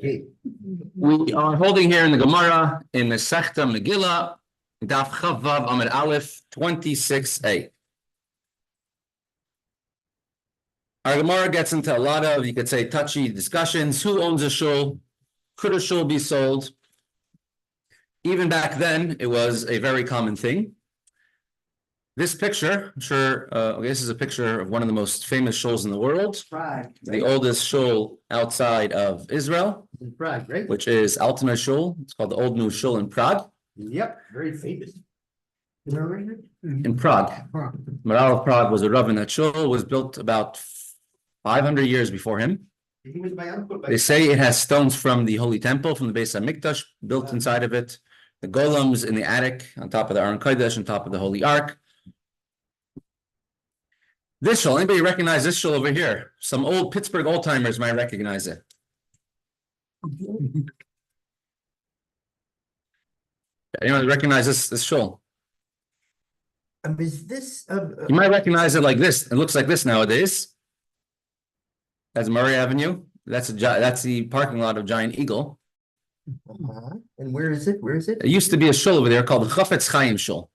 We are holding here in the Gemara in Mesechta Megillah, Daf Chavav Amud Aleph 26a. Our Gemara gets into a lot of, you could say, touchy discussions. Who owns a shul? Could a shul be sold? Even back then, it was a very common thing. This picture, I'm sure, this is a picture of one of the most famous shuls in the world. Prague, The oldest shul outside of Israel, in Prague, right? which is Altina Shul. It's called the Old New Shul in Prague. Yep, very famous. In Prague. Maral of Prague was a Rav in that shul, was built about 500 years before him. He was my uncle. They say it has stones from the Holy Temple, from the Beis HaMikdash, built inside of it. The golems in the attic, on top of the Aron Kodesh, on top of the Holy Ark. This shul, anybody recognize this shul over here? Some old Pittsburgh old-timers might recognize it. Anyone recognize this shul? Is this? You might recognize it like this. It looks like this nowadays. That's Murray Avenue. That's the parking lot of Giant Eagle. And where is it? Where is it? It used to be a shul over there called the Chaim shul.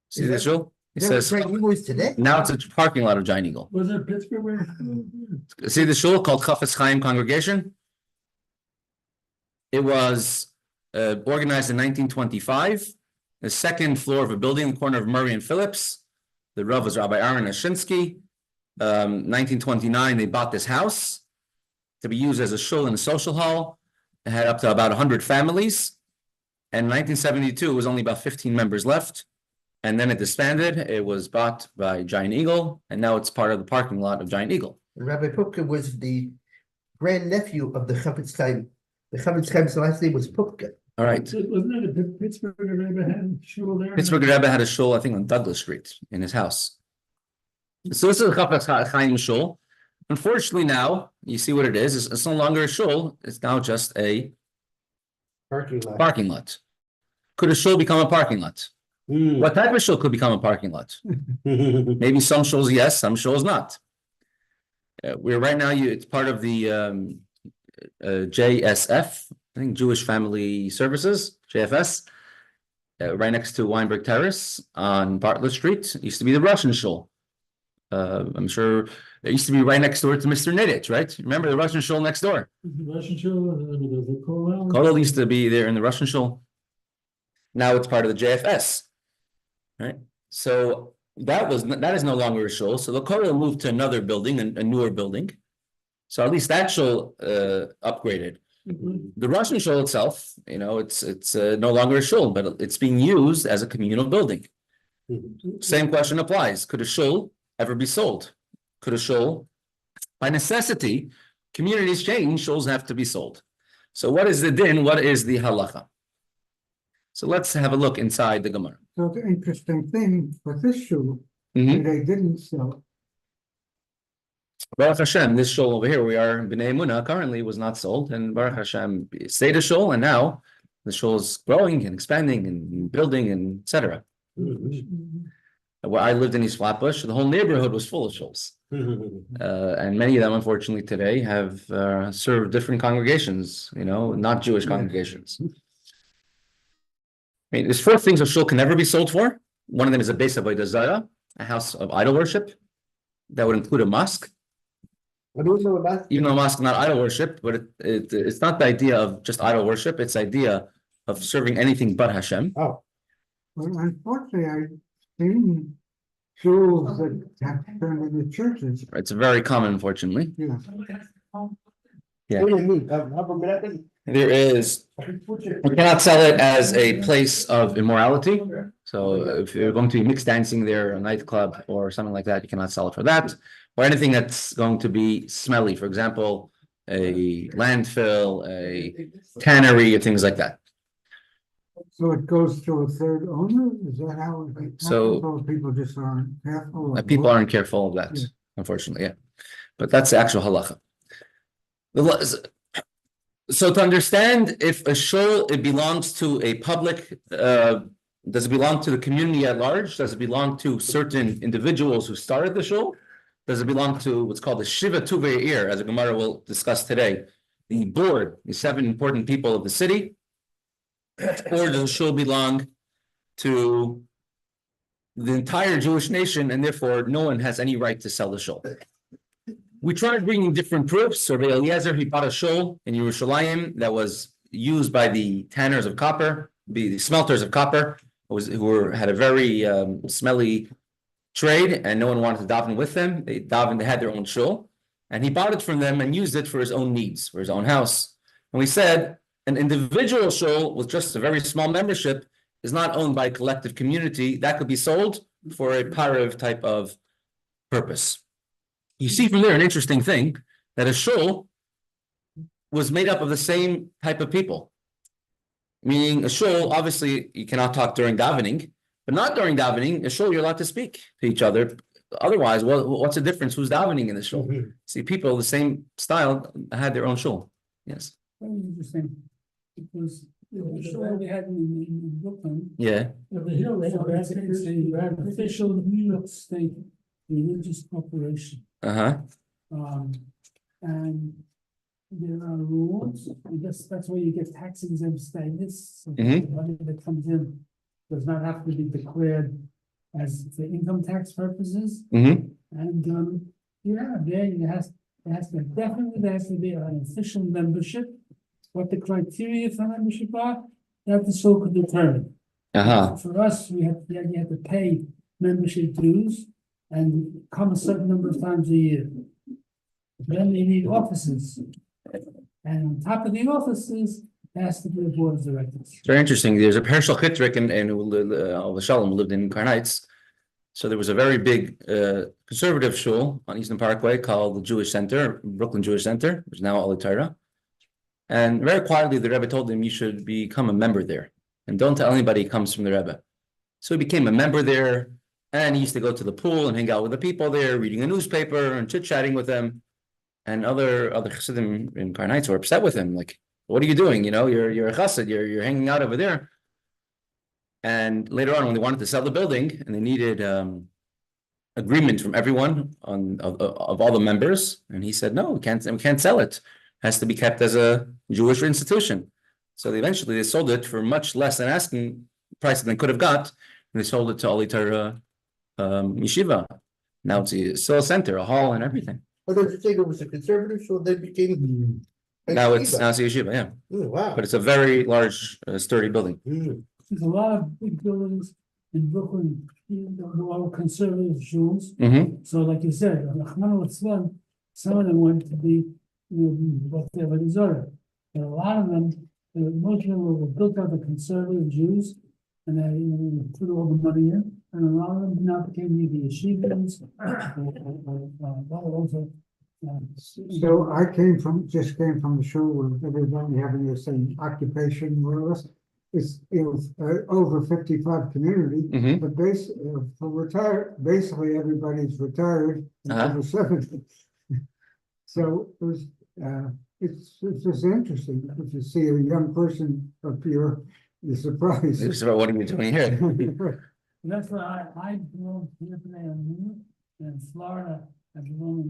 See the shul? It says Today? now it's a parking lot of Giant Eagle. Was it Pittsburgh? See the shul called Chafetz Chaim Congregation? It was organized in 1925. The second floor of a building in the corner of Murray and Phillips. The Rav was Rabbi Aaron Ashinsky. 1929, they bought this house to be used as a shul and a social hall. It had up to about 100 families. And in 1972, it was only about 15 members left. And then it disbanded. It was bought by Giant Eagle, and now it's part of the parking lot of Giant Eagle. Rabbi Pupka was the grandnephew of the Chavetz Chaim. The Chavetz Chaim's last name was Pupka. All right. Wasn't it a Pittsburgh Rebbe had shul there? Pittsburgh Rebbe had a shul, I think, on Douglas Street in his house. So this is a Chafetz Chaim shul. Unfortunately, now you see what it is. It's no longer a shul. It's now just a parking lot. Could a shul become a parking lot? What type of shul could become a parking lot? Maybe some shuls yes, some shuls not. We're right now. It's part of the JSF, I think Jewish Family Services, JFS, right next to Weinberg Terrace on Bartlett Street. It used to be the Russian shul. I'm sure it used to be right next door to Mr. Nidich, right? Remember the Russian shul next door? Russian shul, the Kollel. Kollel used to be there in the Russian shul. Now it's part of the JFS, right? So that is no longer a shul. So the Kollel moved to another building, a newer building. So at least that shul upgraded. The Russian shul itself, it's no longer a shul, but it's being used as a communal building. Same question applies. Could a shul ever be sold? Could a shul, by necessity, communities change, shuls have to be sold. So what is the din? What is the halacha? So let's have a look inside the Gemara. So the interesting thing with this shul, they didn't sell. Baruch Hashem, this shul over here, we are in Bnei Emunah, currently was not sold, and Baruch Hashem stayed a shul, and now the shul is growing and expanding and building and etc. Where I lived in East Flatbush, the whole neighborhood was full of shuls. And many of them, unfortunately, today have served different congregations, not Jewish congregations. I mean, there's four things a shul can never be sold for. One of them is a Beis Avodah Zarah, a house of idol worship. That would include a mosque. Even though a mosque is not idol worship, but it's not the idea of just idol worship. It's the idea of serving anything but Hashem. Oh. Well, unfortunately, I've seen shuls that have turned into churches. It's very common, unfortunately. Yeah. Yeah. There is, you cannot sell it as a place of immorality. So if you're going to be mixed dancing there, a nightclub or something like that, you cannot sell it for that. Or anything that's going to be smelly, for example, a landfill, a tannery, or things like that. So it goes to a third owner? Is that how it happens? So people just aren't careful? people aren't careful of that, unfortunately, yeah. But that's the actual halacha. So to understand if a shul, it belongs to a public, does it belong to the community at large? Does it belong to certain individuals who started the shul? Does it belong to what's called the Shiva Tuvei Ir, as the Gemara will discuss today? the board, the 7 important people of the city, or does the shul belong to the entire Jewish nation, and therefore no one has any right to sell the shul? We tried bringing different proofs. Rabbi Eliezer, he bought a shul in Yerushalayim that was used by the tanners of copper, the smelters of copper, had a very smelly trade, and no one wanted to daven with them. They had their own shul, and he bought it from them and used it for his own needs, for his own house. And we said an individual shul with just a very small membership is not owned by a collective community. That could be sold for a parav type of purpose. You see from there an interesting thing, that a shul was made up of the same type of people. Meaning a shul, obviously you cannot talk during davening, but not during davening, a shul you're allowed to speak to each other. Otherwise, what's the difference? Who's davening in the shul? See, people of the same style had their own shul. Yes. Very interesting, because the shul we had in Brooklyn. Yeah. The hill, they have an official New York State religious corporation. Uh-huh. And there are rules, I guess that's where you get tax exempt status. So the money that comes in does not have to be declared as for income tax purposes. And there has to be an official membership. What the criteria for membership are, that the shul could determine. For us, you had to pay membership dues and come a certain number of times a year. Then you need offices. And on top of the offices, there has to be a board of directors. It's very interesting. There's a Herschel Chitrik and Shalom lived in Incarn Heights. So there was a very big conservative shul on Eastern Parkway called the Jewish Center, Brooklyn Jewish Center, which is now Oleh Torah. And very quietly, the Rebbe told him, you should become a member there. And don't tell anybody he comes from the Rebbe. So he became a member there. And he used to go to the pool and hang out with the people there, reading a newspaper and chit-chatting with them. And other chassidim in Incarn Heights were upset with him. Like, what are you doing? You know, you're a chassid, you're hanging out over there. And later on, when they wanted to sell the building and they needed agreement from everyone of all the members, and he said, no, we can't sell it. It has to be kept as a Jewish institution. So eventually they sold it for much less than asking price than they could have got. And they sold it to Oleh Torah Yeshiva. Now it's still a center, a hall, and everything. Oh, don't you think it was a conservative shul that became? Now it's a yeshiva, yeah. Oh, wow. But it's a very large, sturdy building. There's a lot of big buildings in Brooklyn, a lot of conservative shuls. So like you said, some of them went to be whatever deserved. But a lot of them, most of them were built out of conservative Jews, and they put all the money in. And a lot of them now became either yeshivas So I just came from the shul with everybody having the same occupation, more or less. It was over 55 community, but basically everybody's retired until the 70s. So it was it's just interesting if you see a young person up here, you're surprised. It's about what are you doing here? That's why I grew up here in Florida. I grew up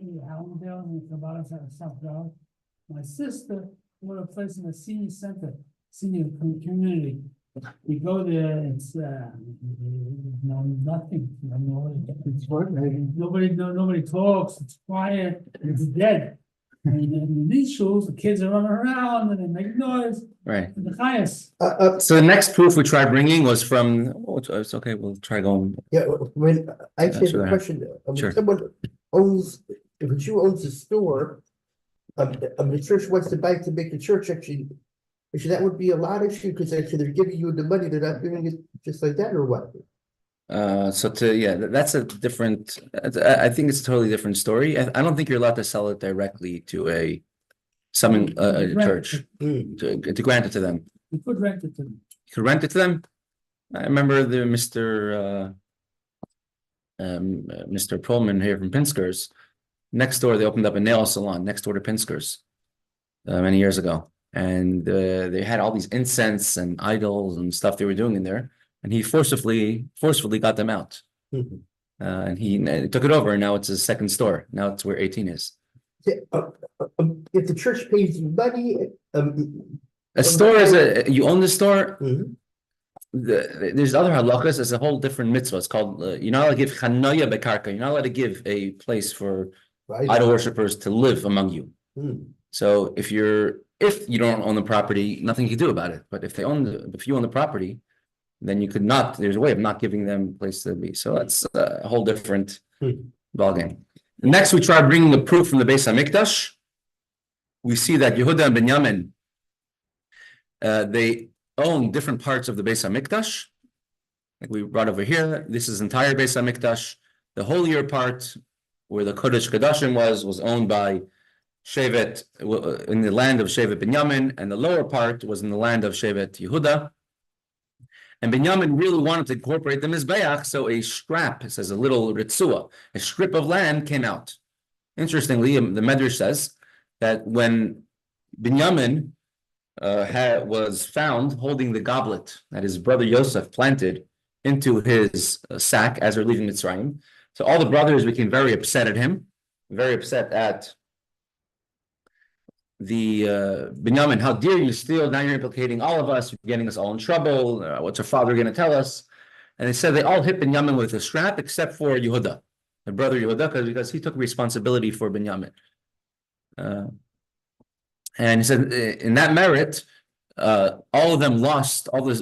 in Hallandale and Cabanas out of South Dallas. My sister went a place in the senior center, senior community. We go there, it's nothing. It's what nobody talks, it's quiet, it's dead. And in these shuls, the kids are running around and they make noise. Right. The highest. So the next proof we tried bringing was from. Oh, it's okay. We'll try going. Yeah, when I said sure. the question, Sure. someone if a Jew owns a store, the church wants to buy to make the church actually that would be a lot issue because actually they're giving you the money, they're not giving it just like that, or what? That's a different. I think it's a totally different story. I don't think you're allowed to sell it directly to a church to grant it to them. You could rent it to them. You could rent it to them. I remember the Mr. Pullman here from Pinskers. Next door, they opened up a nail salon next door to Pinskers many years ago, and they had all these incense and idols and stuff they were doing in there. And he forcefully got them out. And he took it over, and now it's his second store. Now it's where 18 is. If the church pays you money, A store is you own the store. Mhm. There's other halachas. It's a whole different mitzvah. It's called you're not allowed to give chanaya bekarka. You're not allowed to give a place for right? idol worshippers to live among you. Hmm. So if you don't own the property, nothing you can do about it. But if you own the property, then you could not. There's a way of not giving them a place to be. So that's a whole different ballgame. Next, we try bringing a proof from the Beis Hamikdash. We see that Yehuda and Binyamin, they own different parts of the Beis Hamikdash. Like we brought over here, this is entire Beis Hamikdash. The holier part, where the Kodesh Kodashim was owned by Shevet in the land of Shevet Binyamin, and the lower part was in the land of Shevet Yehuda. And Binyamin really wanted to incorporate the Mizbeach, so a scrap, it says a little ritzua, a strip of land came out. Interestingly, the Medrash says that when Binyamin was found holding the goblet that his brother Yosef planted into his sack as they're leaving Mitzrayim, so all the brothers became very upset at him, very upset at the Binyamin. How dare you steal? Now you're implicating all of us. You're getting us all in trouble. What's our father going to tell us? And they said they all hit Binyamin with a strap except for Yehuda, the brother Yehuda, because he took responsibility for Binyamin. And he said in that merit, all the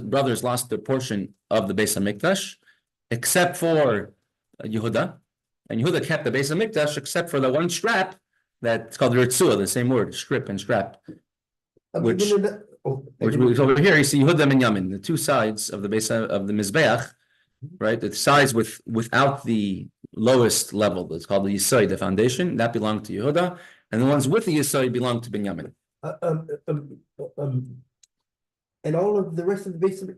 brothers lost their portion of the Beis Hamikdash, except for Yehuda. And Yehuda kept the Beis Hamikdash except for the one strap that's called Ritzua, the same word, strip and strap. Which over here, you see Yehuda and Binyamin, the two sides of the base of the Mizbeach, right? The sides without the lowest level, it's called the Yisod, the foundation, that belonged to Yehuda, and the ones with the Yisod belonged to Binyamin. And all of the rest of the base of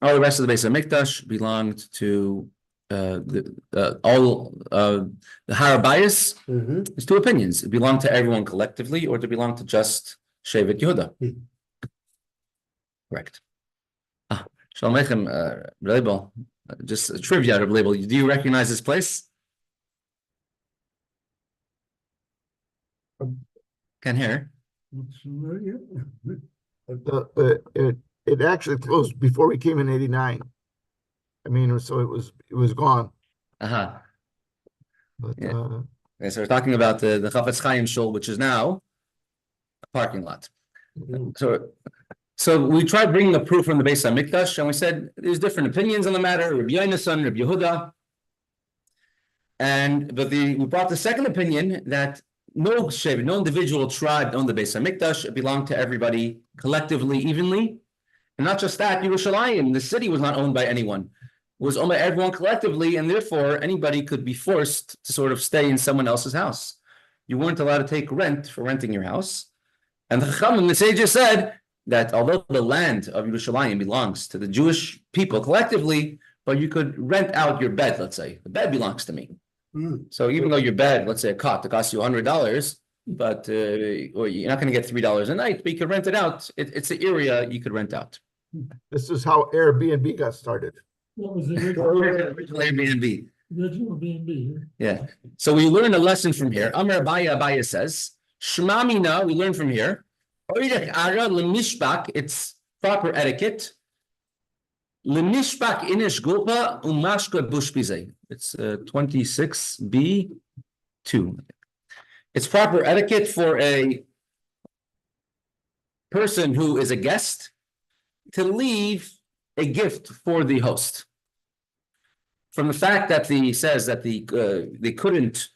all the rest of the Beis Hamikdash belonged to the Hatzvi-Bais. There's two opinions. It belonged to everyone collectively, or to belong to just Shevet Yehuda. Correct. Shalom Aleichem, Rebbe. Just a trivia, Rebbe. Do you recognize this place? Can hear. It actually closed before we came in '89. I mean, so it was gone. But Yeah. Okay, so we're talking about the Chaim shul, which is now a parking lot. So we tried bringing a proof from the Beis Hamikdash, and we said there's different opinions on the matter. Rabbi Nissan, Rabbi Yehuda, but we brought the second opinion that no individual tribe owned the Beis Hamikdash. It belonged to everybody collectively, evenly, and not just that. Yerushalayim, the city, was not owned by anyone. It was owned by everyone collectively, and therefore anybody could be forced to sort of stay in someone else's house. You weren't allowed to take rent for renting your house. And the Chaim, the sages, said that although the land of Yerushalayim belongs to the Jewish people collectively, but you could rent out your bed, let's say. The bed belongs to me. So even though your bed, let's say a cot, that costs you $100, but or you're not going to get $3 a night, but you could rent it out. It's an area you could rent out. this is how Airbnb got started. What was the original Airbnb. Airbnb? Yeah. So we learn a lesson from here. Amar Abaya says, Shema Mina, we learn from here. It's proper etiquette. Lemishpak inish gulpa umashka bushbize. It's 26b2. It's proper etiquette for a person who is a guest to leave a gift for the host. From the fact that says that they couldn't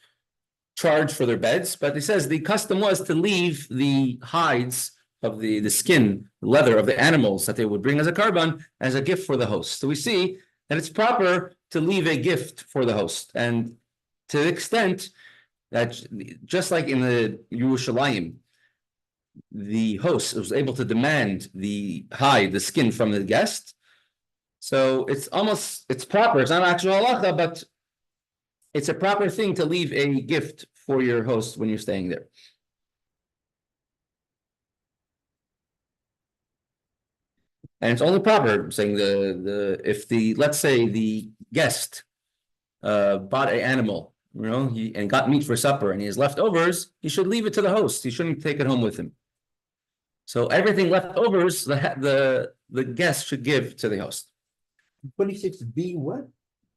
charge for their beds, but it says the custom was to leave the hides of the skin, the leather of the animals that they would bring as a karban as a gift for the host. So we see that it's proper to leave a gift for the host, and to the extent that just like in the Yerushalayim, the host was able to demand the hide, the skin from the guest. So it's proper. It's not actual halacha, but it's a proper thing to leave a gift for your host when you're staying there. And it's only proper, saying let's say the guest bought an animal and got meat for supper and he has leftovers, he should leave it to the host. He shouldn't take it home with him. So everything leftovers, the guest should give to the host. 26B what?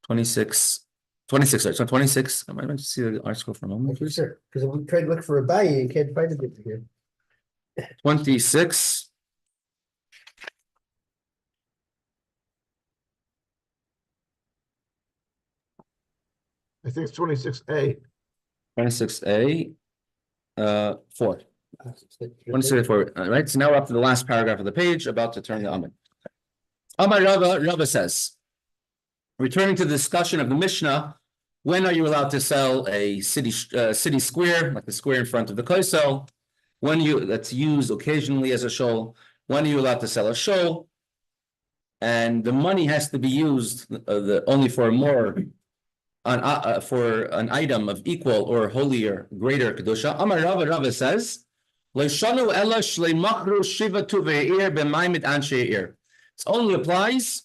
26, sorry, so 26, I might see the article for a moment, please. Sure, because we tried to look for a buy, you can't find it here. 26. I think it's 26A. 26A, 4. 26A, 4, right? So now we're up to the last paragraph of the page, about to turn the Amud. Amar Rava says, returning to the discussion of the Mishnah, when are you allowed to sell a city square, like the square in front of the Kollel? That's used occasionally as a shul. When are you allowed to sell a shul? And the money has to be used only for for an item of equal or holier, greater kedusha. Amar Rava says, it only applies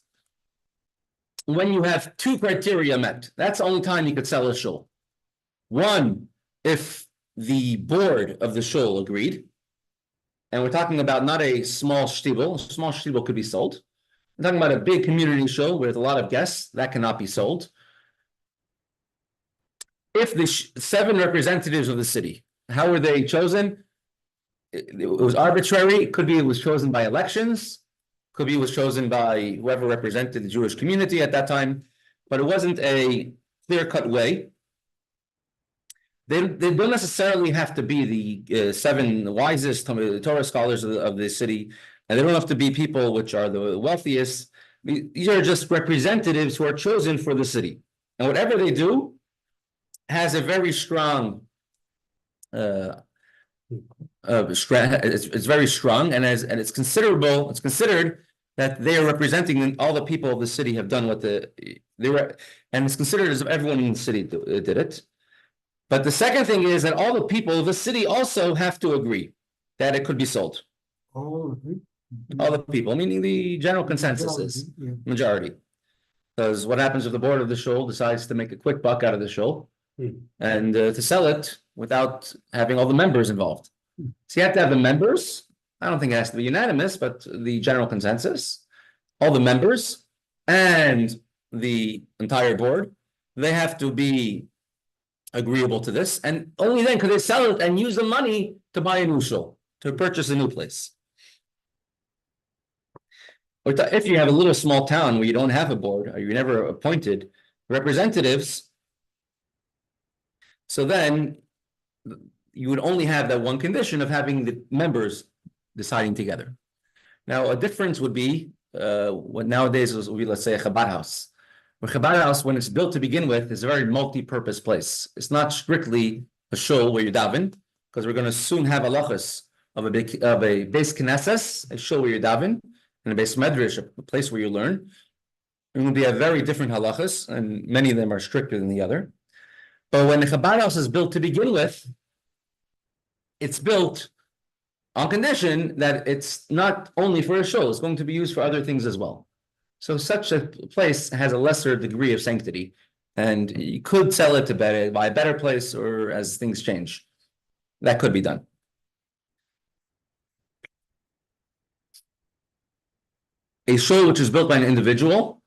when you have 2 criteria met. That's the only time you could sell a shul. One, if the board of the shul agreed, and we're talking about not a small shtibel. A small shtibel could be sold. We're talking about a big community shul with a lot of guests, that cannot be sold. If the 7 representatives of the city, how were they chosen? It was arbitrary. Could be it was chosen by elections. Could be it was chosen by whoever represented the Jewish community at that time. But it wasn't a clear-cut way. They don't necessarily have to be the 7 wisest Torah scholars of the city, and they don't have to be people which are the wealthiest. These are just representatives who are chosen for the city, and whatever they do has a very strong. It's very strong, and it's considerable. It's considered that they are representing all the people of the city have done what they were, and it's considered as if everyone in the city did it. But the second thing is that all the people of the city also have to agree that it could be sold. All All the people, meaning the general consensus is majority. Because what happens if the board of the shul decides to make a quick buck out of the shul and to sell it without having all the members involved? So you have to have the members. I don't think it has to be unanimous, but the general consensus, all the members and the entire board, they have to be agreeable to this, and only then could they sell it and use the money to buy a new shul, to purchase a new place. If you have a little small town where you don't have a board, or you never appointed representatives, so then you would only have that one condition of having the members deciding together. Now, a difference would be what nowadays would be, let's say, a Chabad house. A Chabad house, when it's built to begin with, is a very multi-purpose place. It's not strictly a shul where you daven, because we're going to soon have halachas of a beis knesses, a shul where you daven, and a beis medrash, a place where you learn. It will be a very different halachas, and many of them are stricter than the other. But when the Chabad house is built to begin with, it's built on condition that it's not only for a shul, it's going to be used for other things as well. So such a place has a lesser degree of sanctity, and you could sell it to buy a better place, or as things change, that could be done. A shul which is built by an individual,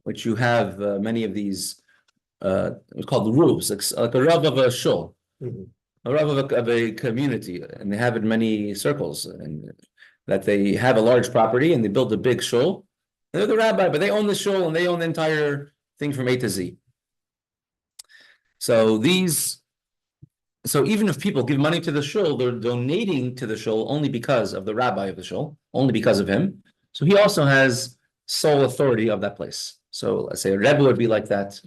which you have many of these, it's called the roofs, like a rav of a shul, a rav of a community, and they have it in many circles, and that they have a large property and they build a big shul. They're the rabbi, but they own the shul and they own the entire thing from A to Z. So even if people give money to the shul, they're donating to the shul only because of the rabbi of the shul, only because of him. So he also has sole authority of that place. So let's say a Rebbe would be like that.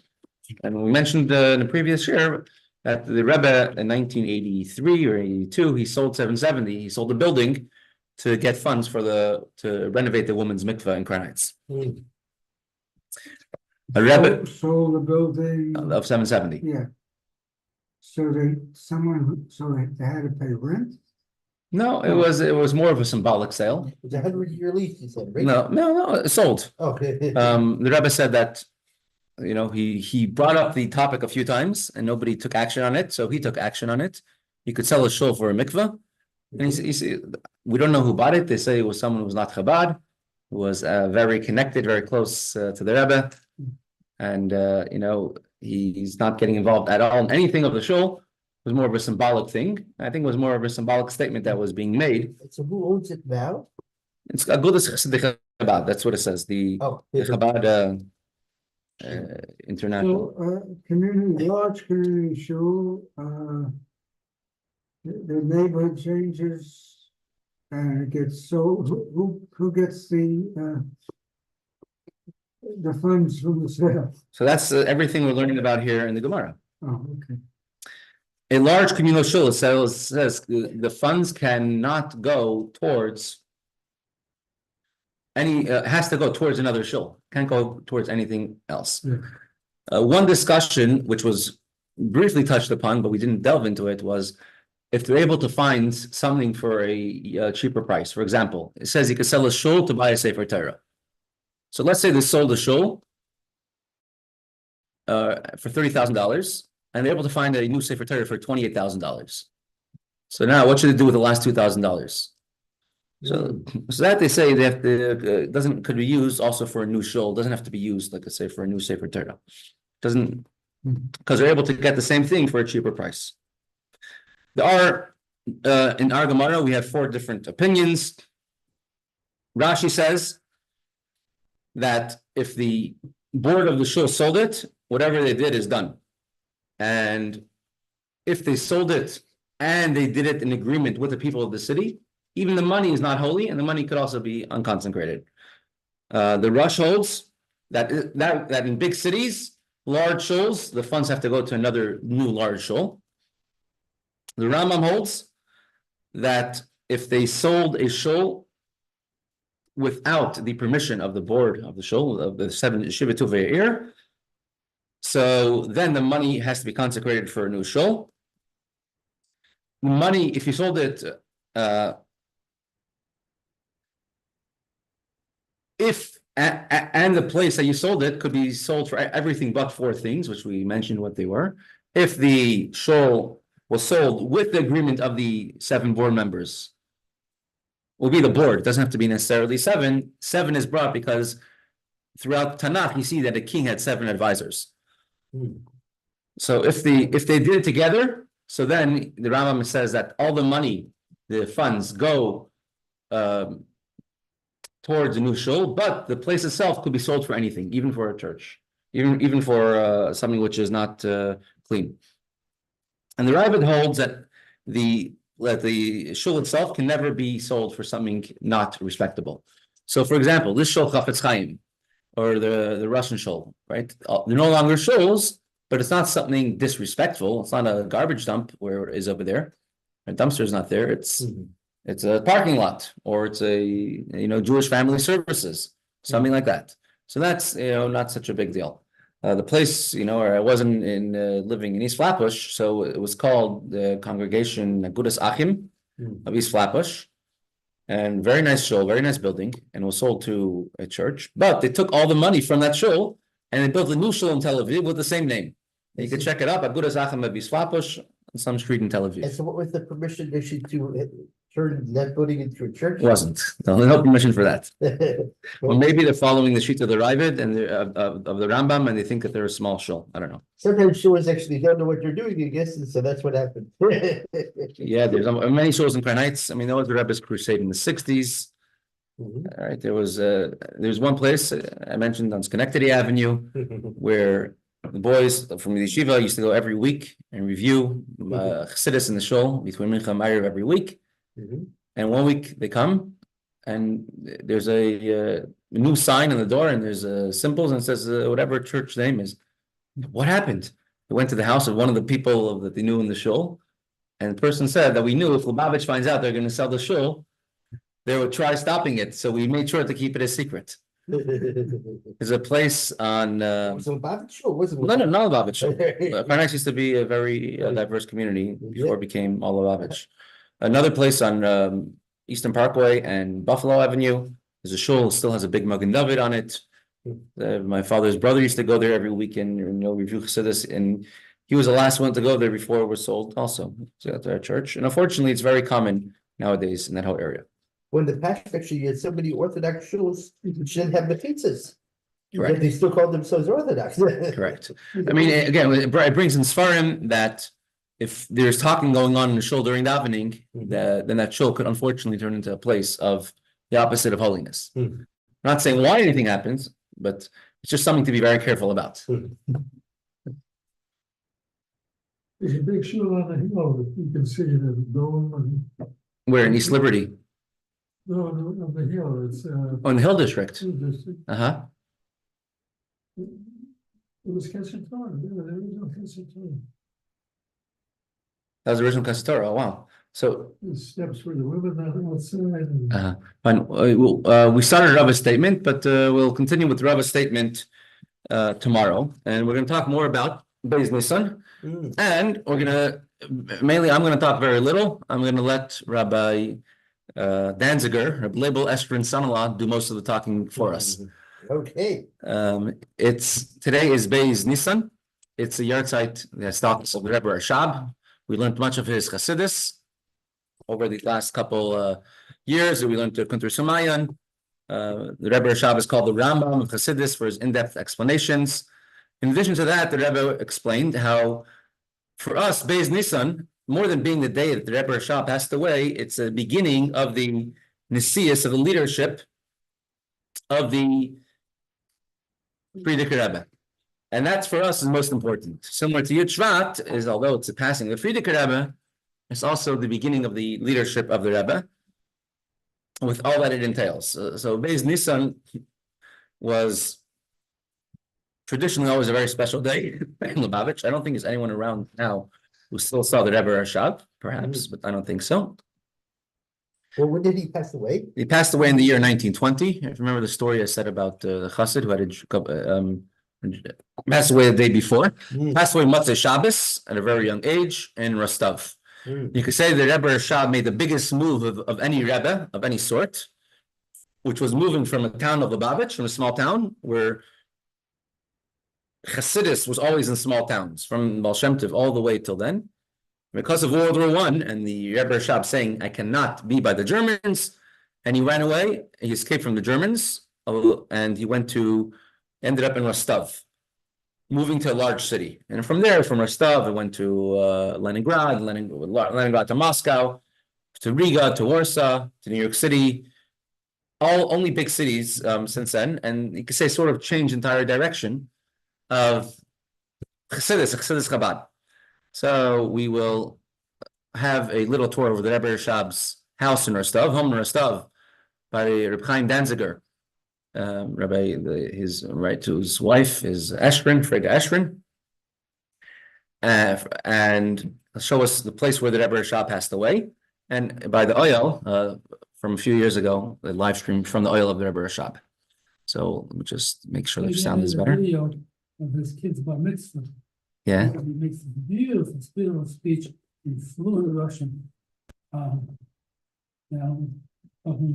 And we mentioned in the previous year that the Rebbe in 1983 or 82, he sold 770. He sold the building to get funds to renovate the women's mikveh in Crown Heights. A Rebbe sold the building of 770. Yeah. So they had to pay rent? No, it was more of a symbolic sale. It's a 100-year lease, you said, right? No, it sold. Okay. The Rebbe said that he brought up the topic a few times and nobody took action on it, so he took action on it. He could sell a shul for a mikveh, and we don't know who bought it. They say it was someone who was not Chabad, who was very connected, very close to the Rebbe, and he's not getting involved at all in anything of the shul. It was more of a symbolic thing. I think it was more of a symbolic statement that was being made. So who owns it now? It's Agudas Chassidei Chabad. That's what it says. The Chabad International. So, large community shul, the neighborhood changes and it gets sold. Who gets the funds from the sale? So that's everything we're learning about here in the Gemara. Oh, okay. A large communal shul says the funds cannot go towards has to go towards another shul. Can't go towards anything else. Yeah. One discussion, which was briefly touched upon, but we didn't delve into it, was if they're able to find something for a cheaper price. For example, it says you could sell a shul to buy a Sefer Torah. So let's say they sold a shul for $30,000, and they're able to find a new Sefer Torah for $28,000. So now, what should they do with the last $2,000? So that they say that could be used also for a new shul. Doesn't have to be used, like I say, for a new Sefer Torah. Doesn't, because they're able to get the same thing for a cheaper price. There are in our Gemara we have 4 different opinions. Rashi says that if the board of the shul sold it, whatever they did is done. And if they sold it and they did it in agreement with the people of the city, even the money is not holy, and the money could also be unconsecrated. The Rush holds that in big cities, large shuls, the funds have to go to another new large shul. The Rambam holds that if they sold a shul without the permission of the board of the shul, of the 7 Shivitu Ve'ir, so then the money has to be consecrated for a new shul. The money, if you sold it, and the place that you sold it could be sold for everything but 4 things, which we mentioned what they were. If the shul was sold with the agreement of the 7 board members, will be the board. It doesn't have to be necessarily 7. 7 is brought because throughout Tanakh you see that a king had 7 advisors. So if they did it together, so then the Rambam says that all the money, the funds go towards a new shul, but the place itself could be sold for anything, even for a church, even for something which is not clean. And the Rabbi holds that the shul itself can never be sold for something not respectable. So, for example, this shul Chaim or the Russian shul, right? They're no longer shuls, but it's not something disrespectful. It's not a garbage dump where it is over there. A dumpster is not there. It's a parking lot, or it's a Jewish family services, something like that. So that's not such a big deal. The place where I wasn't living in East Flatbush, so it was called the Congregation Agudas Achim of East Flatbush, and very nice shul, very nice building, and was sold to a church. But they took all the money from that shul and they built a new shul in Tel Aviv with the same name. You can check it up, Agudas Achim of East Flatbush, on some street in Tel Aviv. And so what was the permission issued to turn that building into a church? Wasn't. No permission for that. Well, maybe they're following the sheet of the Ravid and of the Rambam, and they think that they're a small shul. I don't know. Sometimes shuls actually don't know what they're doing, I guess, and so that's what happened. Yeah, there's many shuls in Crown Heights. I mean, that was the Rebbe's crusade in the 60s. All right, there was one place I mentioned on Schenectady Avenue where the boys from the yeshiva used to go every week and review Chassidus in the shul between Mincha and Ma'ariv every week. And one week they come and there's a new sign on the door and there's symbols and it says whatever church name is. What happened? They went to the house of one of the people that they knew in the shul, and the person said that we knew if Lubavitch finds out they're going to sell the shul, they would try stopping it. So we made sure to keep it a secret. There's a place on Was it Lubavitch shul? Was it no, not Lubavitch shul. Crown Heights used to be a very diverse community before it became all Lubavitch. Another place on Eastern Parkway and Buffalo Avenue is a shul, still has a big Magen David on it. My father's brother used to go there every weekend, review Chassidus, and he was the last one to go there before it was sold also to our church. And unfortunately, it's very common nowadays in that whole area. When the past, actually, you had so many Orthodox shuls which didn't have the pizzas. Correct. Yet they still called themselves Orthodox. Correct. I mean, again, it brings in Sfarim that if there's talking going on in the shul during davening, then that shul could unfortunately turn into a place of the opposite of holiness. I'm not saying why anything happens, but it's just something to be very careful about. There's a big shul on the hill that you can see the dome. Where in East Liberty? No, on the hill, it's On the Hill District. it Uh-huh. was Kessetor, there was no Kessetor. That was the original Castor. Oh, wow. So The steps where the women are outside. fine. We started Rebbe's statement, but we'll continue with Rebbe's statement tomorrow. And we're going to talk more about Beis Nissan. And we're going to, mainly, I'm going to talk very little. I'm going to let Rabbi Danziger, Rabbi Label Estrin's son-in-law, do most of the talking for us. Okay. Today is Beis Nissan. It's a yahrzeit, the status of the Rebbe Rashab. We learned much of his Chassidus over the last couple years. We learned to Kunter Sumayan. The Rebbe Rashab is called the Rambam of Chassidus for his in-depth explanations. In addition to that, the Rebbe explained how, for us, Beis Nissan, more than being the day that the Rebbe Rashab passed away, it's a beginning of the Nesius, of the leadership of the Frierdiker Rebbe. And that's for us is most important. Similar to Yud Shvat, is although it's the passing of the Frierdiker Rebbe, it's also the beginning of the leadership of the Rebbe, with all that it entails. So Beis Nissan was traditionally always a very special day in Lubavitch. I don't think there's anyone around now who still saw the Rebbe Rashab, perhaps, but I don't think so. Well, when did he pass away? He passed away in the year 1920. If you remember the story I said about the Chassid who had passed away the day before. Passed away Motzei Shabbos at a very young age in Rostov. You could say the Rebbe Rashab made the biggest move of any Rebbe, of any sort, which was moving from a town of Lubavitch, from a small town, where Chassidus was always in small towns, from Baal Shem Tov all the way till then. Because of World War I, and the Rebbe Rashab saying, I cannot be by the Germans, and he ran away, he escaped from the Germans, and he ended up in Rostov, moving to a large city. And from there, from Rostov, it went to Leningrad to Moscow, to Riga, to Warsaw, to New York City, only big cities since then. And you could say sort of changed entire direction of Chassidus Chabad. So we will have a little tour over the Rebbe Rashab's house in Rostov, home in Rostov, by Reb Chaim Danziger. Rabbi, his right to his wife is Eshrin, Frega Eshrin, and show us the place where the Rebbe Rashab passed away, and by the oil from a few years ago, the live stream from the oil of the Rebbe Rashab. So let me just make sure the sound is better. Video of his kids bar mitzvah. Yeah. He makes a beautiful speech in fluent Russian. Talking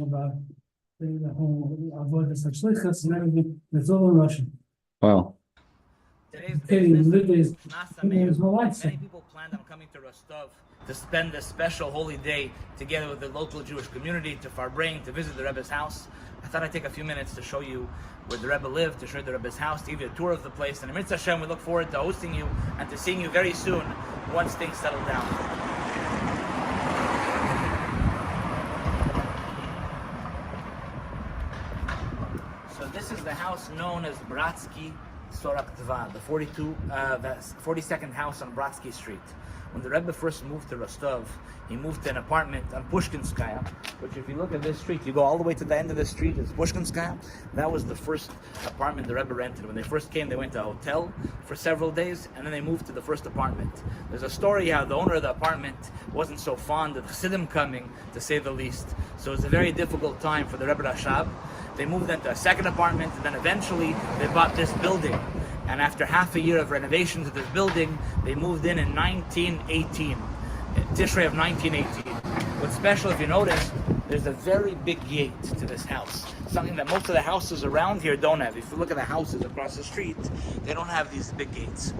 about the whole avodah shlichus and everything. It's all in Russian. Wow. Today's Many people planned on coming to Rostov to spend this special holy day together with the local Jewish community, to Farbrain, to visit the Rebbe's house. I thought I'd take a few minutes to show you where the Rebbe lived, to show you the Rebbe's house, to give you a tour of the place. And in Mitzvah Hashem, we look forward to hosting you and to seeing you very soon once things settle down. So this is the house known as Bratsky Sorak Tva, the 42nd house on Bratsky Street. When the Rebbe first moved to Rostov, he moved to an apartment on Pushkinskaya, which if you look at this street, you go all the way to the end of the street, it's Pushkinskaya. That was the first apartment the Rebbe rented. When they first came, they went to a hotel for several days, and then they moved to the first apartment. There's a story how the owner of the apartment wasn't so fond of Chassidim coming, to say the least. So it was a very difficult time for the Rebbe Rashab. They moved into a second apartment, and then eventually they bought this building. And after half a year of renovations of this building, they moved in 1918, Tishrei of 1918. What's special, if you notice, there's a very big gate to this house. something that most of the houses around here don't have. If you look at the houses across the street, they don't have these big gates.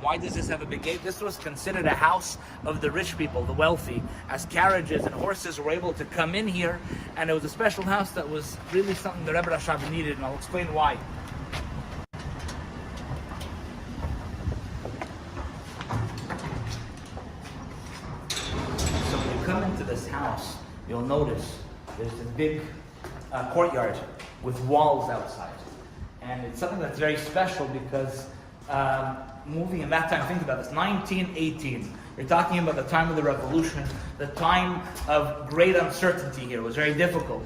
Why does this have a big gate? This was considered a house of the rich people, the wealthy, as carriages and horses were able to come in here, and it was a special house that was really something the Rebbe Rashab needed, and I'll explain why. So when you come into this house, you'll notice there's a big courtyard with walls outside. And it's something that's very special because moving in that time, think about this, 1918. You're talking about the time of the revolution, the time of great uncertainty here. It was very difficult.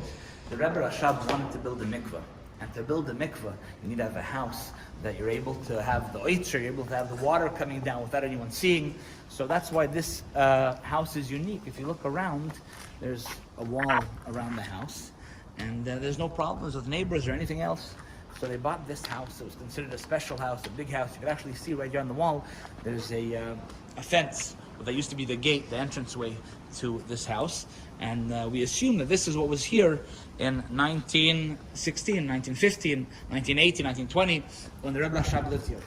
The Rebbe Rashab wanted to build a mikveh. And to build a mikveh, you need to have a house that you're able to have the oitzer, you're able to have the water coming down without anyone seeing. So that's why this house is unique. If you look around, there's a wall around the house, and there's no problems with neighbors or anything else. So they bought this house. It was considered a special house, a big house. You could actually see right here on the wall, there's a fence. Well, that used to be the gate, the entranceway to this house. And we assume that this is what was here in 1916, 1915, 1918, 1920, when the Rebbe Rashab lived here.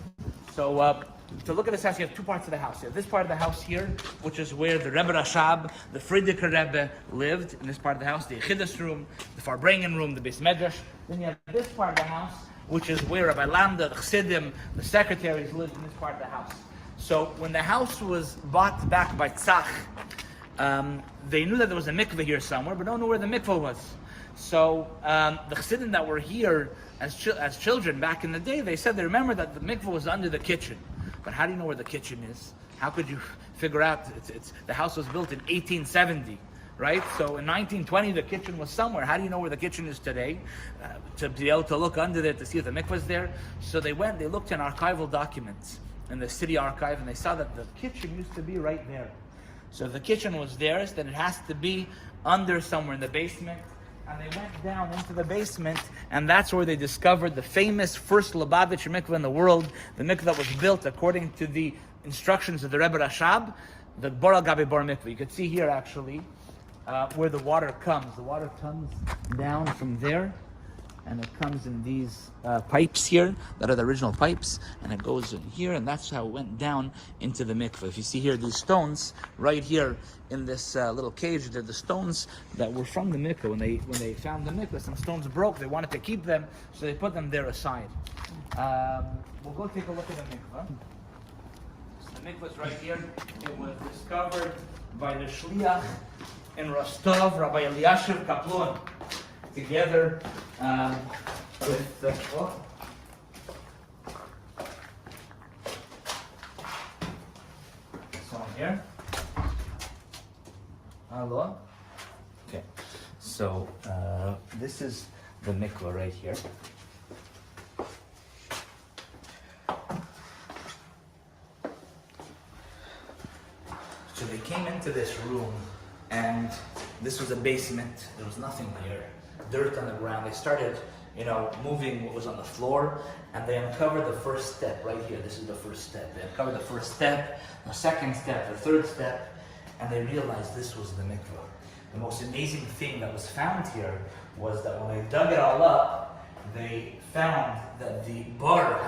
So to look at this house, you have two parts of the house. You have this part of the house here, which is where the Rebbe Rashab, the Frierdiker Rebbe, lived. In this part of the house, the Yechidus room, the Farbrengen room, the Beis Medrash. Then you have this part of the house, which is where Rabbi Landa, the Chassidim, the secretaries lived in this part of the house. So when the house was bought back by Tzach, they knew that there was a mikveh here somewhere, but don't know where the mikveh was. So the Chassidim that were here as children back in the day, they said they remember that the mikveh was under the kitchen. But how do you know where the kitchen is? How could you figure out? The house was built in 1870, right? So in 1920, the kitchen was somewhere. How do you know where the kitchen is today? To be able to look under there to see if the mikveh was there. So they looked in archival documents in the city archive, and they saw that the kitchen used to be right there. So if the kitchen was theirs, then it has to be under somewhere in the basement. And they went down into the basement, and that's where they discovered the famous first Lubavitcher mikveh in the world, the mikveh that was built according to the instructions of the Rebbe Rashab, the Bor Gabi Bor mikveh. You can see here actually where the water comes. The water comes down from there, and it comes in these pipes here that are the original pipes, and it goes in here, and that's how it went down into the mikveh. If you see here, these stones right here in this little cage, they're the stones that were from the mikveh. When they found the mikveh, some stones broke. They wanted to keep them, so they put them there aside. We'll go take a look at the mikveh. So the mikveh is right here. It was discovered by the shliach in Rostov, Rabbi Eliashiv Kaplun, together with the this one here. Hello. Okay, so this is the mikveh right here. So they came into this room, and this was a basement. There was nothing here. Dirt on the ground. They started, moving what was on the floor, and they uncovered the first step right here. This is the first step. They uncovered the first step, the second step, the third step, and they realized this was the mikveh. The most amazing thing that was found here was that when they dug it all up, they found that the bar,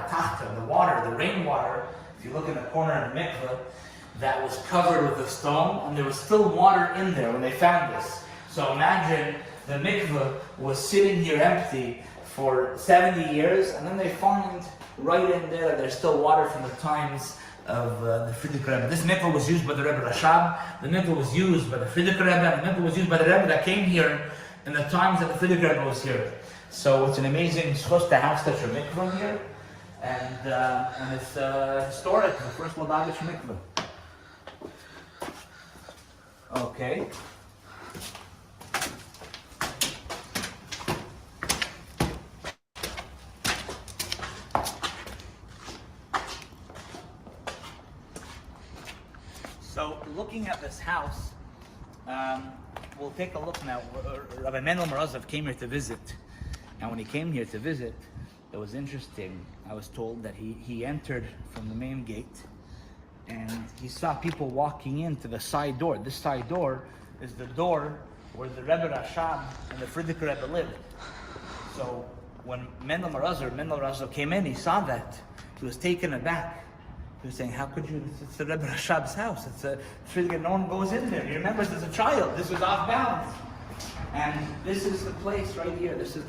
the water, the rainwater, if you look in the corner of the mikveh, that was covered with a stone, and there was still water in there when they found this. So imagine the mikveh was sitting here empty for 70 years, and then they find right in there that there's still water from the times of the Frierdiker Rebbe. This mikveh was used by the Rebbe Rashab, the mikveh was used by the Frierdiker Rebbe, and the mikveh was used by the Rebbe that came here in the times that the Frierdiker Rebbe was here. So it's an amazing schus to have such a mikveh here, and it's historic, the first Lubavitcher mikveh. Okay. So looking at this house, we'll take a look now. Rabbi Mendel Morozov came here to visit, and when he came here to visit, it was interesting. I was told that he entered from the main gate, and he saw people walking into the side door. This side door is the door where the Rebbe Rashab and the Frierdiker Rebbe lived. So when Mendel Marazzo came in, he saw that. He was taken aback. He was saying, how could you, it's the Rebbe Rashab's house. It's really, no one goes in there. He remembers as a child, this was off balance. And this is the place right here. This is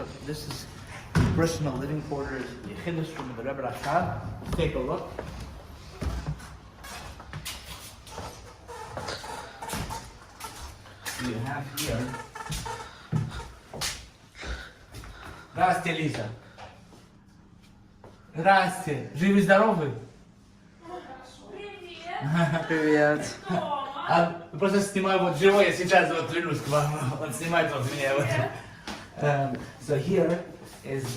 personal living quarters, the Yechidus room of the Rebbe Rashab. Take a look. You have here. Здравствуйте, Лиза. Здравствуйте. Живы здоровы? Привет. Просто снимаю вот живой, я сейчас вот клянусь к вам. Он снимает вот меня. So here is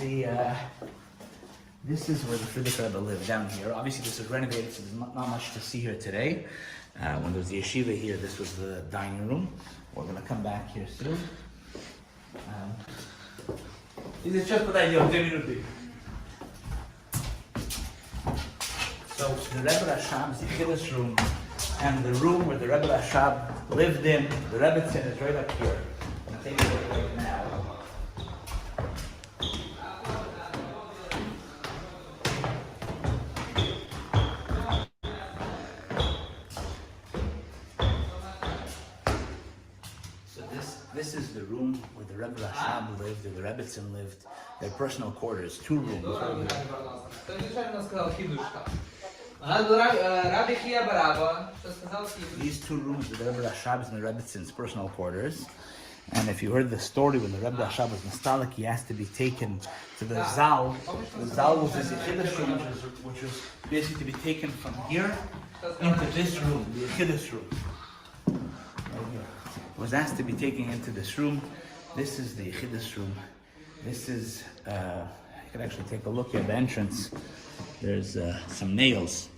this is where the Frierdiker Rebbe lived, down here. Obviously this is renovated, so there's not much to see here today. When there was the yeshiva here, this was the dining room. We're going to come back here soon. So the Rebbe Rashab's Yechidus room and the room where the Rebbe Rashab lived in, the Rebbetzin is right up here. I'm going to take a look right now. This is the room where the Rebbe Rashab lived, or the Rebbetzin lived, their personal quarters, 2 rooms. These 2 rooms are the Rebbe Rashab's and the Rebbetzins' personal quarters. And if you heard the story, when the Rebbe Rashab was nostalgic, he asked to be taken to the Zal. The Zal was his Yechidus room, which was basically to be taken from here into this room, the Yechidus room. Was asked to be taken into this room. This is the Yechidus room. This is, you can actually take a look at the entrance. There's some nails,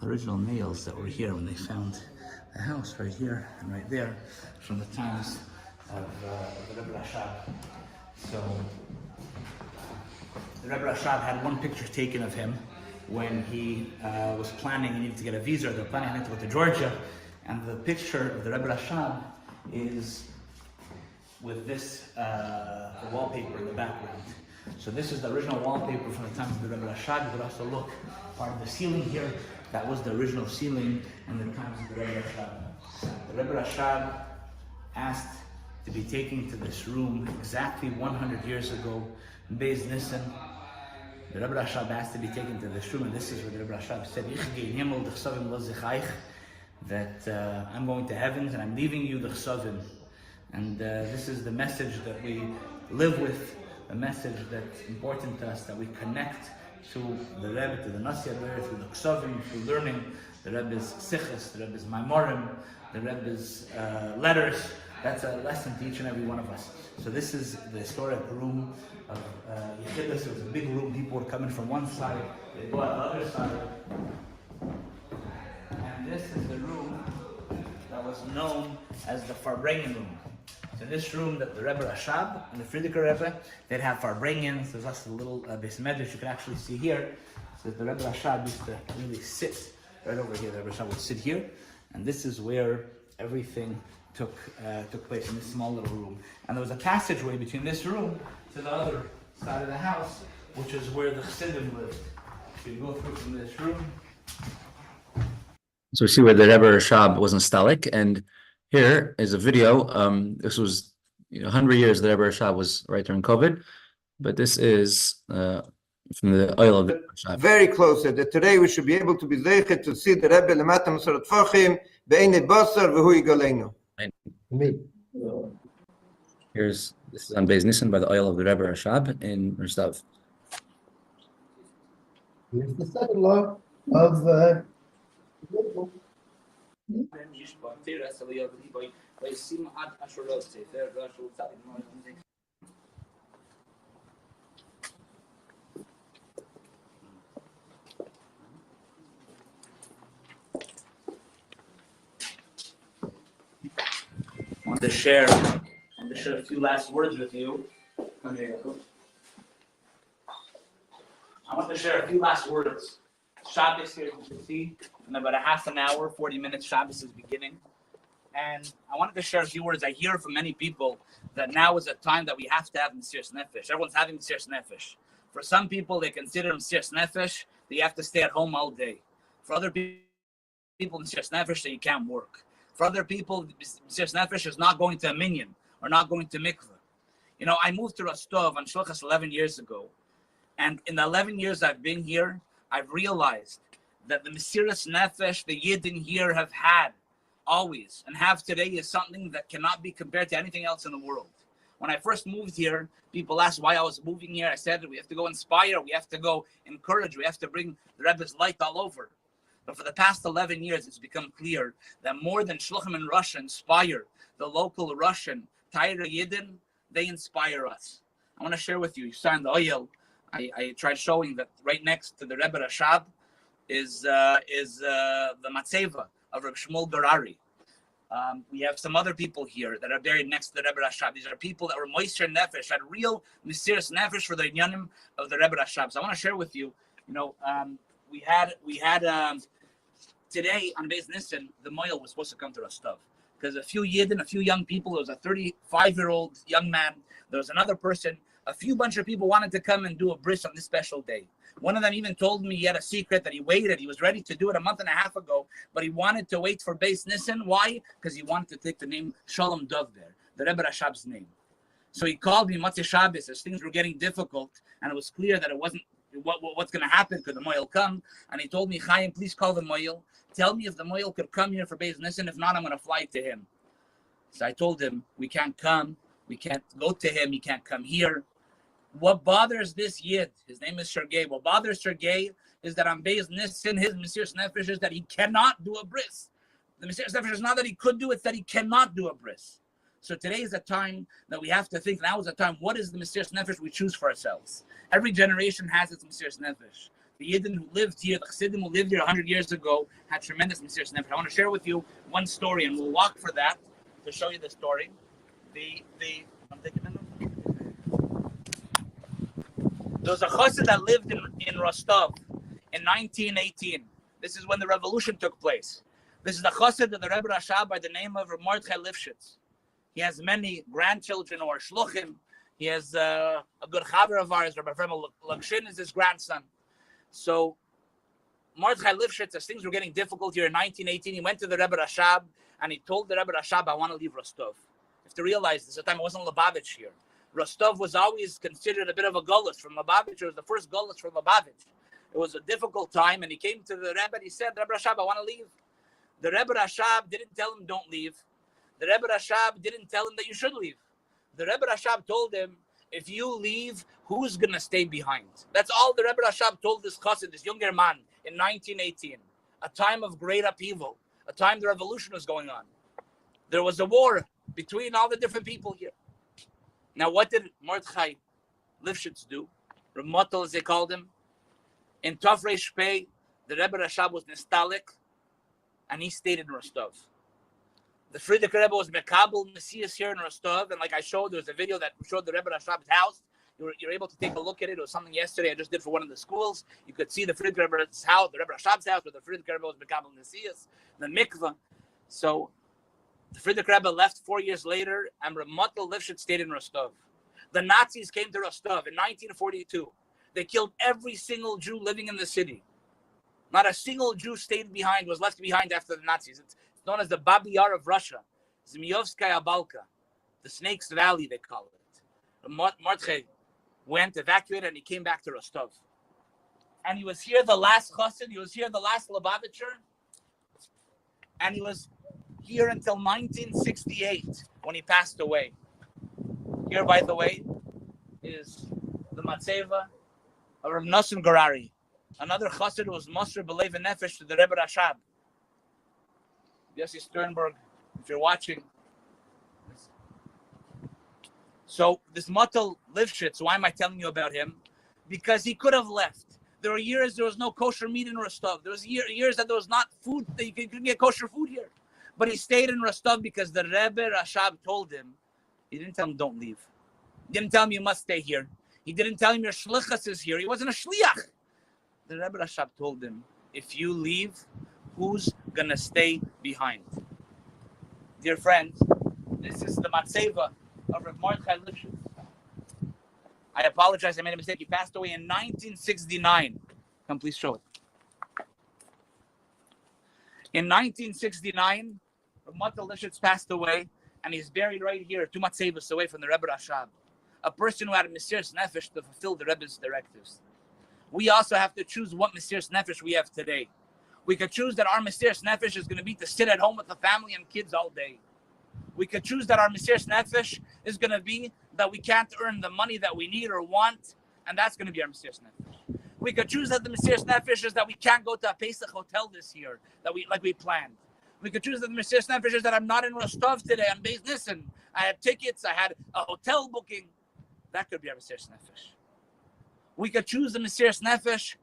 the original nails that were here when they found the house right here and right there from the times of the Rebbe Rashab. So the Rebbe Rashab had one picture taken of him when he was planning, he needed to get a visa, they were planning to go to Georgia, and the picture of the Rebbe Rashab is with this wallpaper in the background. So this is the original wallpaper from the time of the Rebbe Rashab. You could also look part of the ceiling here. That was the original ceiling in the times of the Rebbe Rashab. The Rebbe Rashab asked to be taken to this room exactly 100 years ago in Beis Nissan. The Rebbe Rashab asked to be taken to this room, and this is where the Rebbe Rashab said, that I'm going to heavens and I'm leaving you the chsavim. And this is the message that we live with, a message that's important to us, that we connect to the Rebbe, to the Nasi Rebbe, through the chsavim, through learning the Rebbe's sichos, the Rebbe's maimarim, the Rebbe's letters. That's a lesson to each and every one of us. So this is the historic room of Yechidus. It was a big room. People were coming from one side, they go out the other side. And this is the room that was known as the Farbrengen room. So this room that the Rebbe Rashab and the Frierdiker Rebbe, they'd have Farbrengens. There's also a little Beis Medrash you can actually see here. So the Rebbe Rashab used to really sit right over here. The Rebbe Rashab would sit here, and this is where everything took place, in this small little room. And there was a passageway between this room to the other side of the house, which is where the Chassidim lived. So you go through from this room. So we see where the Rebbe Rashab was nostalgic, and here is a video. This was 100 years the Rebbe Rashab was right during COVID, but this is from the oil of the Rashab. Very close that today we should be able to be zeichet to see the Rebbe lemata masarat fachim be'enei basar v'hu yigalenu. This is on Beis Nissan by the oil of the Rebbe Rashab in Rashab. Here's the son-in-law of I want to share a few last words with you. Come here, Yaakov. I want to share a few last words. Shabbos here, you can see, in about a half an hour, 40 minutes, Shabbos is beginning. And I wanted to share a few words. I hear from many people that now is a time that we have to have Mesiras Nefesh. Everyone's having Mesiras Nefesh. For some people, they consider Mesiras Nefesh that you have to stay at home all day. For other people, Mesiras Nefesh that you can't work. For other people, Mesiras Nefesh is not going to a minyan or not going to mikveh. You know, I moved to Rostov on Shulchas 11 years ago. And in the 11 years I've been here, I've realized that the Mesiras Nefesh the Yidden here have had always and have today is something that cannot be compared to anything else in the world. When I first moved here, people asked why I was moving here. I said, we have to go inspire, we have to go encourage, we have to bring the Rebbe's light all over. But for the past 11 years, it's become clear that more than Shluchim in Russia inspire the local Russian Taira Yidden, they inspire us. I want to share with you, you saw in the oil, I tried showing that right next to the Rebbe Rashab is the Matzeva of Reb Shmuel Garari. We have some other people here that are buried next to the Rebbe Rashab. These are people that were moisture nefesh, had real Mesiras Nefesh for the inyanim of the Rebbe Rashab. So I want to share with you, we had today on Beis Nissan, the Moil was supposed to come to Rostov. Because a few Yidden, a few young people, there was a 35-year-old young man, there was another person, a few bunch of people wanted to come and do a bris on this special day. One of them even told me he had a secret that he waited. He was ready to do it a month and a half ago, but he wanted to wait for Beis Nissan. Why? Because he wanted to take the name Shalom Dov there, the Rebbe Rashab's name. So he called me Motzei Shabbos as things were getting difficult, and it was clear that it wasn't what's going to happen. Could the Moil come? And he told me, Chaim, please call the Moil. Tell me if the Moil could come here for Beis Nissan. If not, I'm going to fly to him. So I told him, we can't come. We can't go to him. He can't come here. What bothers this Yid, his name is Sergei, what bothers Sergei is that on Beis Nissan, his Mesiras Nefesh is that he cannot do a bris. The Mesiras Nefesh is not that he could do it, it's that he cannot do a bris. So today is a time that we have to think, now is a time, what is the Mesiras Nefesh we choose for ourselves? Every generation has its Mesiras Nefesh. The Yidden who lived here, the Chassidim who lived here 100 years ago, had tremendous Mesiras Nefesh. I want to share with you one story, and we'll walk for that to show you the story. There was a chassid that lived in Rostov in 1918. This is when the revolution took place. This is the chassid of the Rebbe Rashab by the name of Mordechai Lifshitz. He has many grandchildren or shluchim. He has a good chaver of ours, Rabbi Lakshin is his grandson. So Mordechai Lifshitz, as things were getting difficult here in 1918, he went to the Rebbe Rashab and he told the Rebbe Rashab, I want to leave Rostov. You have to realize this, at the time it wasn't Lubavitch here. Rostov was always considered a bit of a gullus from Lubavitch. It was the first gullus from Lubavitch. It was a difficult time, and he came to the Rebbe and he said, Rebbe Rashab, I want to leave. The Rebbe Rashab didn't tell him, don't leave. The Rebbe Rashab didn't tell him that you should leave. The Rebbe Rashab told him, if you leave, who's going to stay behind? That's all the Rebbe Rashab told this chassid, this younger man, in 1918. A time of great upheaval, a time the revolution was going on. There was a war between all the different people here. Now, what did Mordechai Lifshitz do? Remotel, as they called him. In Tov Reish Pei, the Rebbe Rashab was nostalgic, and he stayed in Rostov. The Frierdiker Rebbe was Mekabel Messias here in Rostov, and like I showed, there was a video that showed the Rebbe Rashab's house. You're able to take a look at it. It was something yesterday I just did for one of the schools. You could see the Frierdiker Rebbe's house, the Rebbe Rashab's house, where the Frierdiker Rebbe was Mekabel Messias, the mikveh. So the Frierdiker Rebbe left 4 years later, and Remotel Lifshitz stayed in Rostov. The Nazis came to Rostov in 1942. They killed every single Jew living in the city. Not a single Jew stayed behind, was left behind after the Nazis. It's known as the Babi Yar of Russia, Zmiyovskaya Balka, the Snake's Valley, they call it. Mordechai went, evacuated, and he came back to Rostov. And he was here the last chassid, he was here the last Lubavitcher, and he was here until 1968 when he passed away. Here, by the way, is the Matzeva of Rav Nosson Garari, another chassid who was Mosher B'Lev Nefesh to the Rebbe Rashab. Yossi Sternberg, if you're watching. So this Motel Lifshitz, why am I telling you about him? Because he could have left. There were years there was no kosher meat in Rostov. There was years that there was not food, that you couldn't get kosher food here. But he stayed in Rostov because the Rebbe Rashab told him. He didn't tell him, don't leave. He didn't tell him, you must stay here. He didn't tell him, your shlichus is here. He wasn't a shliach. The Rebbe Rashab told him, if you leave, who's going to stay behind? dear friends, this is the matzeva of Rav Mordechai Lifshitz. I apologize, I made a mistake. He passed away in 1969. Come, please show it. In 1969, Rav Mordechai Lifshitz passed away, and he's buried right here, 2 matzevos away from the Rebbe Rashab. A person who had a Mesiras Nefesh to fulfill the Rebbe's directives. We also have to choose what Mesiras Nefesh we have today. We could choose that our Mesiras Nefesh is going to be to sit at home with the family and kids all day. We could choose that our Mesiras Nefesh is going to be that we can't earn the money that we need or want, and that's going to be our Mesiras Nefesh. We could choose that the Mesiras Nefesh is that we can't go to a Pesach hotel this year, that we planned. We could choose that the Mesiras Nefesh is that I'm not in Rostov today, I'm based Nissan. I had tickets, I had a hotel booking. That could be our Mesiras Nefesh. We could choose the Mesiras Nefesh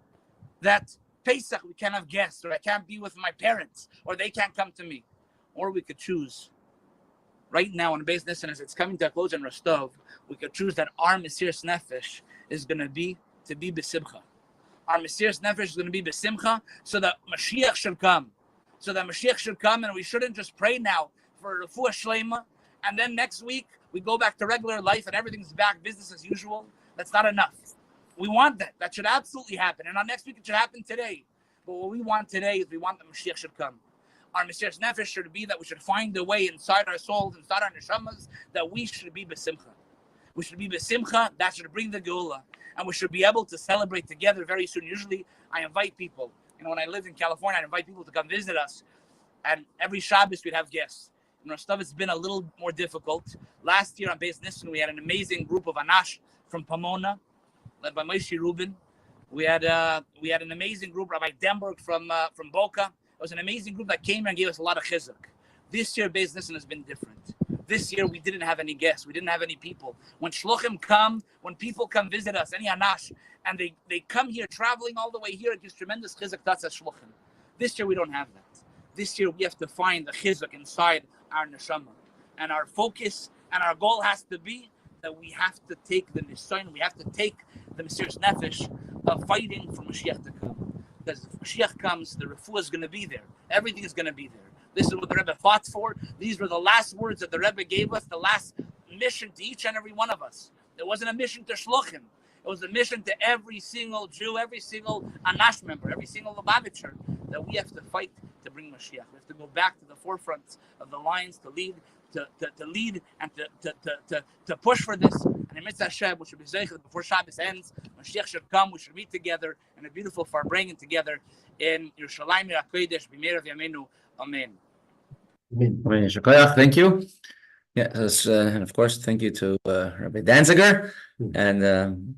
that Pesach, we can't have guests, or I can't be with my parents, or they can't come to me. Or we could choose, right now in Beis Nissan, as it's coming to a close in Rostov, we could choose that our Mesiras Nefesh is going to be besimcha. Our Mesiras Nefesh is going to be besimcha, so that Mashiach should come. So that Mashiach should come, and we shouldn't just pray now for refuah shlema, and then next week we go back to regular life and everything's back, business as usual. That's not enough. We want that. That should absolutely happen. And on next week, it should happen today. But what we want today is we want the Mashiach should come. Our Mesiras Nefesh should be that we should find a way inside our souls, inside our neshamas, that we should be besimcha. We should be besimcha. That should bring the geula. And we should be able to celebrate together very soon. Usually, I invite people. When I lived in California, I invite people to come visit us. And every Shabbos, we'd have guests. In Rostov, it's been a little more difficult. Last year on Beis Nissan, we had an amazing group of Anash from Pomona, led by Moshe Rubin. We had an amazing group, Rabbi Denberg from Boca. It was an amazing group that came and gave us a lot of chizuk. This year, Beis Nissan has been different. This year, we didn't have any guests. We didn't have any people. When shluchim come, when people come visit us, any anash, and they come here, traveling all the way here, it gives tremendous chizuk to us as shluchim. This year, we don't have that. This year, we have to find the chizuk inside our neshama. And our focus and our goal has to be that we have to take the Nissan, we have to take the Mesiras Nefesh of fighting for Mashiach to come. Because if Mashiach comes, the refuah is going to be there. Everything is going to be there. This is what the Rebbe fought for. These were the last words that the Rebbe gave us, the last mission to each and every one of us. It wasn't a mission to shluchim. It was a mission to every single Jew, every single Anash member, every single Lubavitcher, that we have to fight to bring Mashiach. We have to go back to the forefront of the lines to lead, to lead and to push for this. And in Mitzvah Hashem, we should be zeicher before Shabbos ends. Mashiach should come. We should meet together in a beautiful farbrengen together in Yerushalayim HaKodesh b'meir of Yameinu. Amen. Amen. Thank you. Yeah, and of course, thank you to Rabbi Danziger and